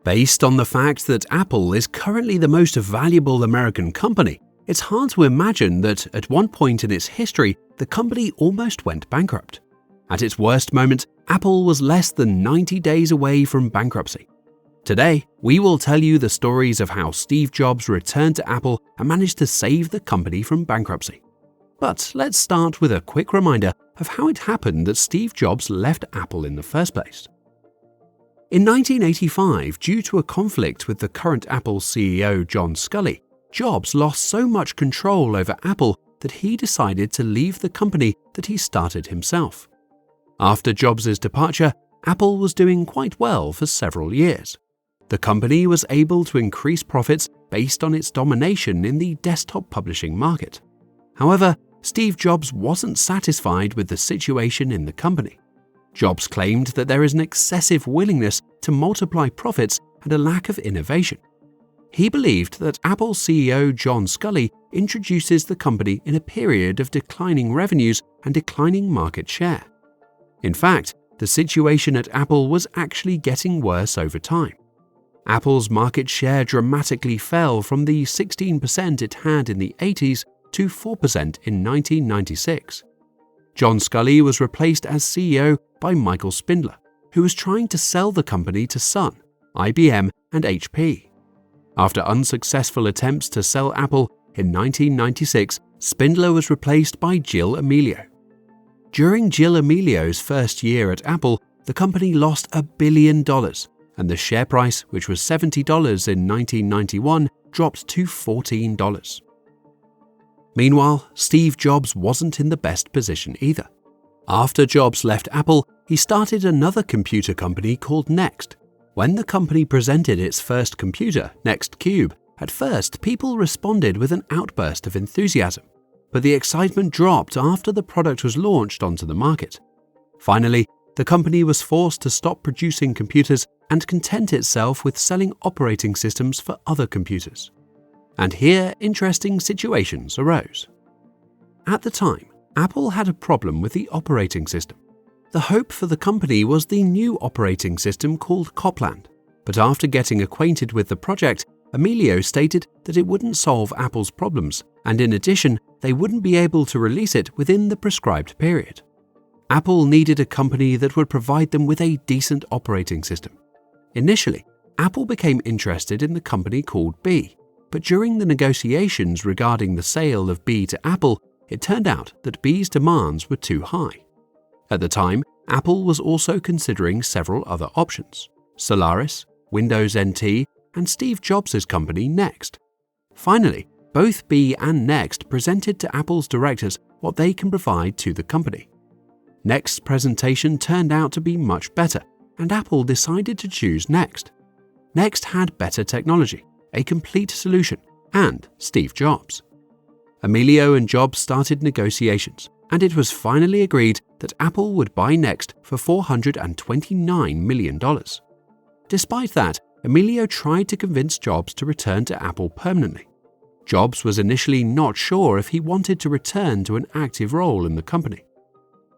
Based on the fact that Apple is currently the most valuable American company, it's hard to imagine that at one point in its history, the company almost went bankrupt. At its worst moment, Apple was less than 90 days away from bankruptcy. Today, we will tell you the stories of how Steve Jobs returned to Apple and managed to save the company from bankruptcy. But let's start with a quick reminder of how it happened that Steve Jobs left Apple in the first place. In 1985, due to a conflict with the current Apple CEO John Sculley, Jobs lost so much control over Apple that he decided to leave the company that he started himself. After Jobs' departure, Apple was doing quite well for several years. The company was able to increase profits based on its domination in the desktop publishing market. However, Steve Jobs wasn't satisfied with the situation in the company. Jobs claimed that there is an excessive willingness to multiply profits and a lack of innovation. He believed that Apple CEO John Sculley introduces the company in a period of declining revenues and declining market share. In fact, the situation at Apple was actually getting worse over time. Apple's market share dramatically fell from the 16% it had in the 80s to 4% in 1996. John Sculley was replaced as CEO by Michael Spindler, who was trying to sell the company to Sun, IBM, and HP. After unsuccessful attempts to sell Apple in 1996, Spindler was replaced by Jill Amelio. During Jill Amelio's first year at Apple, the company lost $1 billion, and the share price, which was $70 in 1991, dropped to $14. Meanwhile, Steve Jobs wasn't in the best position either. After Jobs left Apple, he started another computer company called NeXT. When the company presented its first computer, NeXTcube, at first people responded with an outburst of enthusiasm, but the excitement dropped after the product was launched onto the market. Finally, the company was forced to stop producing computers and content itself with selling operating systems for other computers. And here, interesting situations arose. At the time, Apple had a problem with the operating system. The hope for the company was the new operating system called Copland, but after getting acquainted with the project, Amelio stated that it wouldn't solve Apple's problems, and in addition, they wouldn't be able to release it within the prescribed period. Apple needed a company that would provide them with a decent operating system. Initially, Apple became interested in the company called B, but during the negotiations regarding the sale of B to Apple, it turned out that B's demands were too high. At the time, Apple was also considering several other options: Solaris, Windows NT, and Steve Jobs' company NeXT. Finally, both B and NeXT presented to Apple's directors what they can provide to the company. NeXT's presentation turned out to be much better, and Apple decided to choose NeXT. NeXT had better technology, a complete solution, and Steve Jobs. Amelio and Jobs started negotiations, and it was finally agreed that Apple would buy NeXT for $429 million. Despite that, Amelio tried to convince Jobs to return to Apple permanently. Jobs was initially not sure if he wanted to return to an active role in the company.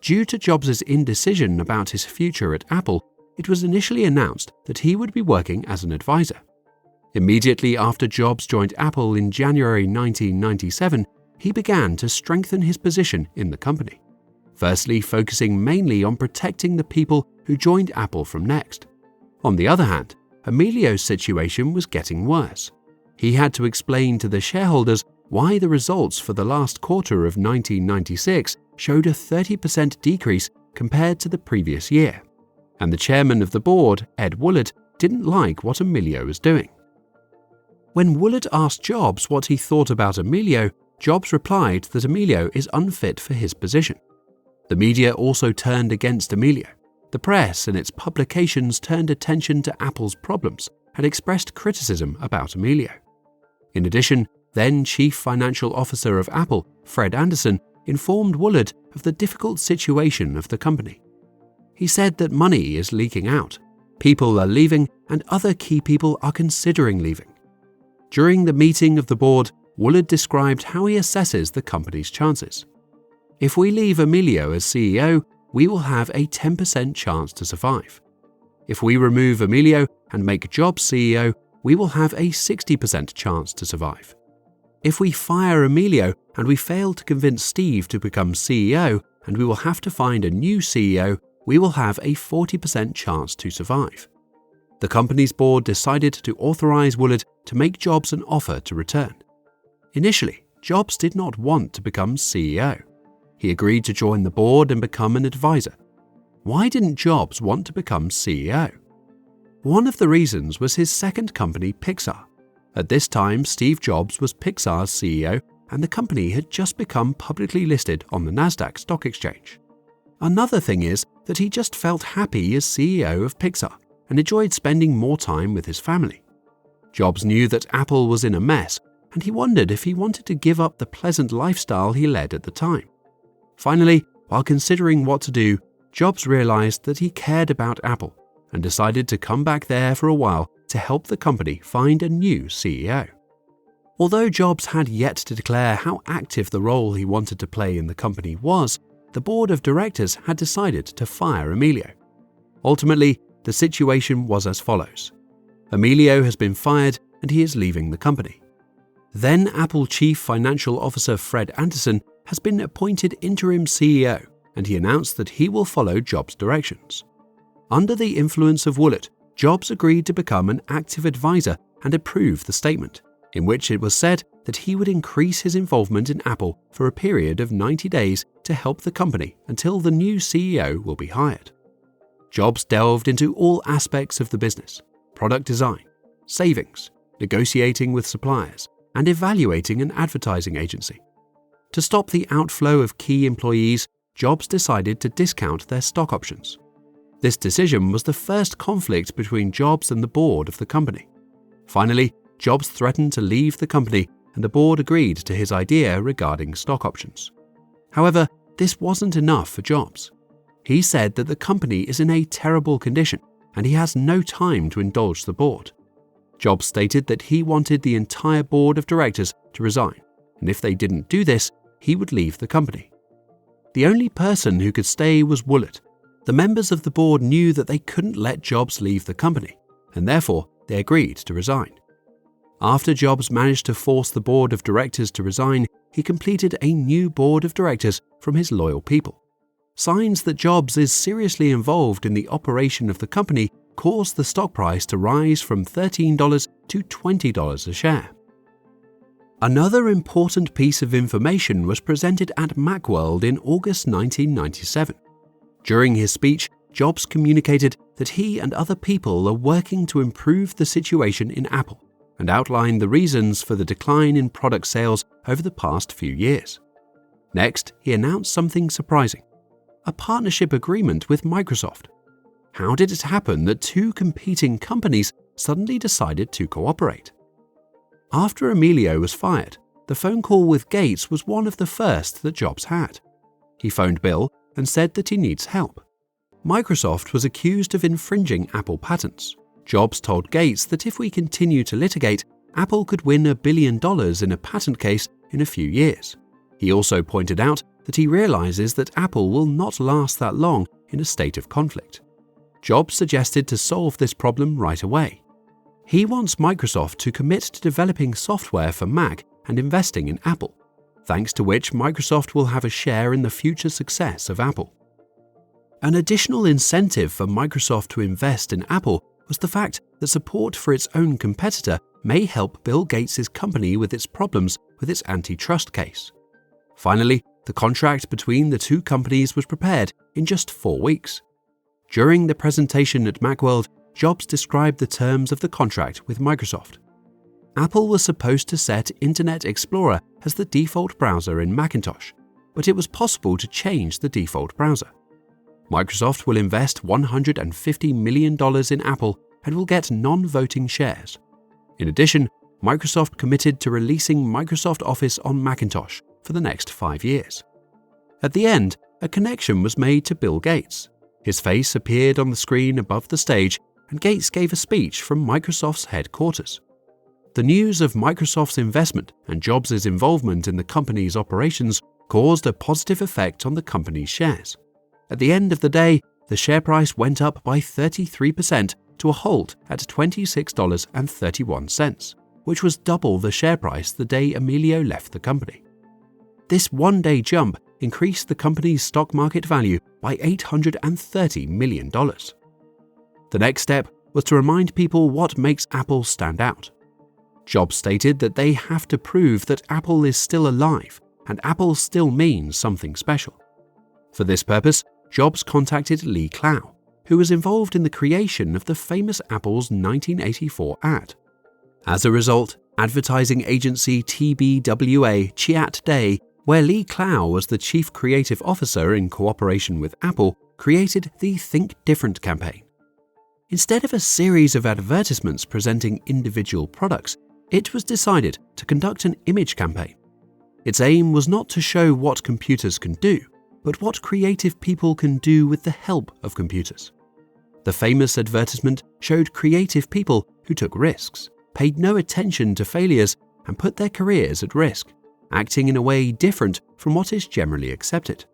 Due to Jobs' indecision about his future at Apple, it was initially announced that he would be working as an advisor. Immediately after Jobs joined Apple in January 1997, he began to strengthen his position in the company, firstly focusing mainly on protecting the people who joined Apple from NeXT. On the other hand, Amelio's situation was getting worse. He had to explain to the shareholders why the results for the last quarter of 1996 showed a 30% decrease compared to the previous year, and the chairman of the board, Ed Woolard, didn't like what Amelio was doing. When Woolard asked Jobs what he thought about Amelio, Jobs replied that Amelio is unfit for his position. The media also turned against Amelio. The press and its publications turned attention to Apple's problems and expressed criticism about Amelio. In addition, then Chief Financial Officer of Apple, Fred Anderson, informed Woolard of the difficult situation of the company. He said that money is leaking out, people are leaving, and other key people are considering leaving. During the meeting of the board, Woolard described how he assesses the company's chances. If we leave Amelio as CEO, we will have a 10% chance to survive. If we remove Amelio, and make Jobs CEO, we will have a 60% chance to survive. If we fire Emilio and we fail to convince Steve to become CEO and we will have to find a new CEO, we will have a 40% chance to survive. The company's board decided to authorize Woolard to make Jobs an offer to return. Initially, Jobs did not want to become CEO. He agreed to join the board and become an advisor. Why didn't Jobs want to become CEO? One of the reasons was his second company, Pixar. At this time, Steve Jobs was Pixar's CEO, and the company had just become publicly listed on the Nasdaq stock exchange. Another thing is that he just felt happy as CEO of Pixar and enjoyed spending more time with his family. Jobs knew that Apple was in a mess, and he wondered if he wanted to give up the pleasant lifestyle he led at the time. Finally, while considering what to do, Jobs realized that he cared about Apple and decided to come back there for a while to help the company find a new CEO. Although Jobs had yet to declare how active the role he wanted to play in the company was, the board of directors had decided to fire Emilio. Ultimately, the situation was as follows. Emilio has been fired and he is leaving the company. Then Apple Chief Financial Officer Fred Anderson has been appointed interim CEO, and he announced that he will follow Jobs' directions. Under the influence of Woolard, Jobs agreed to become an active advisor and approved the statement, in which it was said that he would increase his involvement in Apple for a period of 90 days to help the company until the new CEO will be hired. Jobs delved into all aspects of the business: product design, savings, negotiating with suppliers, and evaluating an advertising agency. To stop the outflow of key employees, Jobs decided to discount their stock options. This decision was the first conflict between Jobs and the board of the company. Finally, Jobs threatened to leave the company, and the board agreed to his idea regarding stock options. However, this wasn't enough for Jobs. He said that the company is in a terrible condition and he has no time to indulge the board. Jobs stated that he wanted the entire board of directors to resign, and if they didn't do this, he would leave the company. The only person who could stay was Woolard. The members of the board knew that they couldn't let Jobs leave the company, and therefore they agreed to resign. After Jobs managed to force the board of directors to resign, he completed a new board of directors from his loyal people. Signs that Jobs is seriously involved in the operation of the company caused the stock price to rise from $13 to $20 a share. Another important piece of information was presented at Macworld in August 1997. During his speech, Jobs communicated that he and other people are working to improve the situation in Apple and outlined the reasons for the decline in product sales over the past few years. Next, he announced something surprising: a partnership agreement with Microsoft. How did it happen that two competing companies suddenly decided to cooperate? After Emilio was fired, the phone call with Gates was one of the first that Jobs had. He phoned Bill and said that he needs help. Microsoft was accused of infringing Apple patents. Jobs told Gates that if we continue to litigate, Apple could win $1 billion in a patent case in a few years. He also pointed out that he realizes that Apple will not last that long in a state of conflict. Jobs suggested to solve this problem right away. He wants Microsoft to commit to developing software for Mac and investing in Apple, thanks to which Microsoft will have a share in the future success of Apple. An additional incentive for Microsoft to invest in Apple was the fact that support for its own competitor may help Bill Gates' company with its problems with its antitrust case. Finally, the contract between the two companies was prepared in just 4 weeks. During the presentation at Macworld, Jobs described the terms of the contract with Microsoft. Apple was supposed to set Internet Explorer as the default browser in Macintosh, but it was possible to change the default browser. Microsoft will invest $150 million in Apple and will get non-voting shares. In addition, Microsoft committed to releasing Microsoft Office on Macintosh for the next 5 years. At the end, a connection was made to Bill Gates. His face appeared on the screen above the stage, and Gates gave a speech from Microsoft's headquarters. The news of Microsoft's investment and Jobs' involvement in the company's operations caused a positive effect on the company's shares. At the end of the day, the share price went up by 33% to a halt at $26.31, which was double the share price the day Emilio left the company. This one-day jump increased the company's stock market value by $830 million. The next step was to remind people what makes Apple stand out. Jobs stated that they have to prove that Apple is still alive and Apple still means something special. For this purpose, Jobs contacted Lee Clow, who was involved in the creation of the famous Apple's 1984 ad. As a result, advertising agency TBWA Chiat Day, where Lee Clow was the chief creative officer in cooperation with Apple, created the Think Different campaign. Instead of a series of advertisements presenting individual products, it was decided to conduct an image campaign. Its aim was not to show what computers can do, but what creative people can do with the help of computers. The famous advertisement showed creative people who took risks, paid no attention to failures, and put their careers at risk, acting in a way different from what is generally accepted.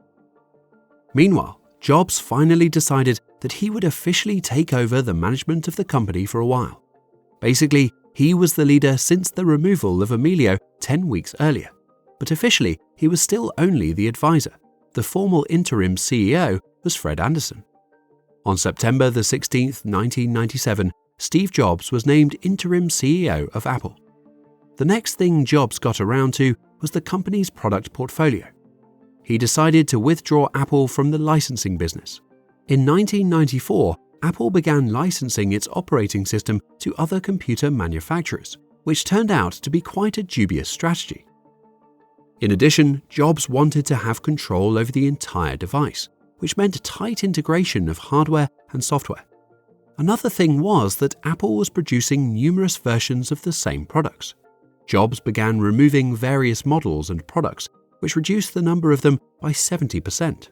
Meanwhile, Jobs finally decided that he would officially take over the management of the company for a while. Basically, he was the leader since the removal of Emilio 10 weeks earlier, but officially he was still only the advisor. The formal interim CEO was Fred Anderson. On September 16, 1997, Steve Jobs was named interim CEO of Apple. The next thing Jobs got around to was the company's product portfolio. He decided to withdraw Apple from the licensing business. In 1994, Apple began licensing its operating system to other computer manufacturers, which turned out to be quite a dubious strategy. In addition, Jobs wanted to have control over the entire device, which meant tight integration of hardware and software. Another thing was that Apple was producing numerous versions of the same products. Jobs began removing various models and products, which reduced the number of them by 70%.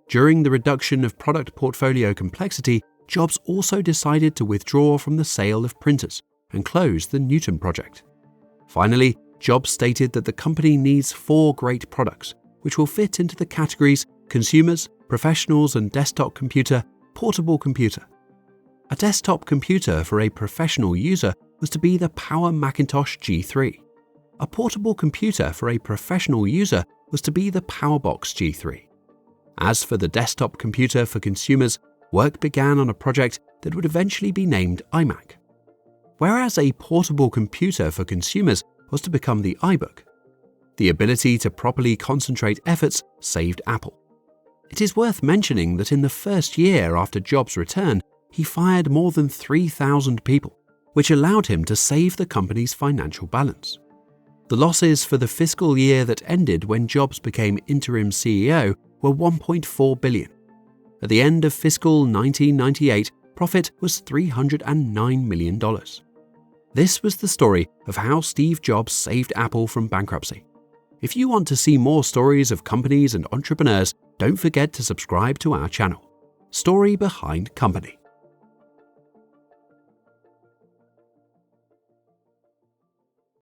During the reduction of product portfolio complexity, Jobs also decided to withdraw from the sale of printers and close the Newton project. Finally, Jobs stated that the company needs 4 great products, which will fit into the categories consumers, professionals and desktop computer, portable computer. A desktop computer for a professional user was to be the Power Macintosh G3. A portable computer for a professional user was to be the PowerBox G3. As for the desktop computer for consumers, work began on a project that would eventually be named iMac. Whereas a portable computer for consumers was to become the iBook. The ability to properly concentrate efforts saved Apple. It is worth mentioning that in the first year after Jobs' return, he fired more than 3,000 people, which allowed him to save the company's financial balance. The losses for the fiscal year that ended when Jobs became interim CEO were $1.4 billion. At the end of fiscal 1998, profit was $309 million. This was the story of how Steve Jobs saved Apple from bankruptcy. If you want to see more stories of companies and entrepreneurs, don't forget to subscribe to our channel. Story Behind Company.